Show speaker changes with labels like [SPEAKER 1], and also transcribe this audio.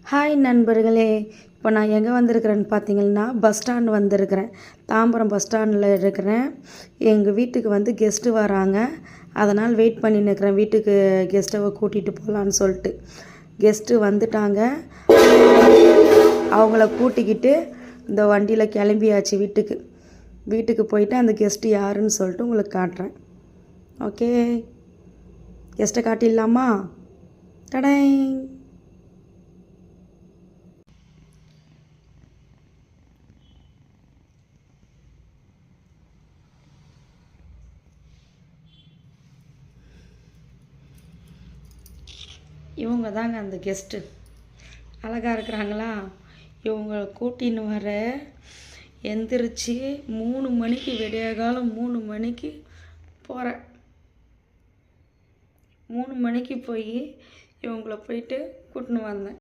[SPEAKER 1] Hi நண்பர்களே, இப்போ நான் எங்கே வந்திருக்கிறேன்னு பார்த்தீங்கன்னா பஸ் ஸ்டாண்ட் வந்திருக்கிறேன். தாம்பரம் பஸ் ஸ்டாண்டில் இருக்கிறேன். எங்கள் வீட்டுக்கு வந்து கெஸ்ட்டு வராங்க. அதனால் வெயிட் பண்ணின்னு இருக்கிறேன், வீட்டுக்கு கெஸ்ட்டை கூட்டிகிட்டு போகலான்னு சொல்லிட்டு. கெஸ்ட்டு வந்துட்டாங்க. அவங்கள கூட்டிக்கிட்டு இந்த வண்டியில் கிளம்பியாச்சு வீட்டுக்கு. வீட்டுக்கு போயிட்டு அந்த கெஸ்ட்டு யாருன்னு சொல்லிட்டு உங்களுக்கு காட்டுறேன். ஓகே, கெஸ்ட்டை காட்டிடலாமா? டடை. இவங்க தாங்க அந்த கெஸ்ட்டு. அழகாக இருக்கிறாங்களா? இவங்களை கூட்டின்னு வர எந்திரிச்சு 3 மணிக்கு, விடிய காலம் 3 மணிக்கு போகிறேன். 3 மணிக்கு போய் இவங்கள போயிட்டு கூட்டின்னு வந்தேன்.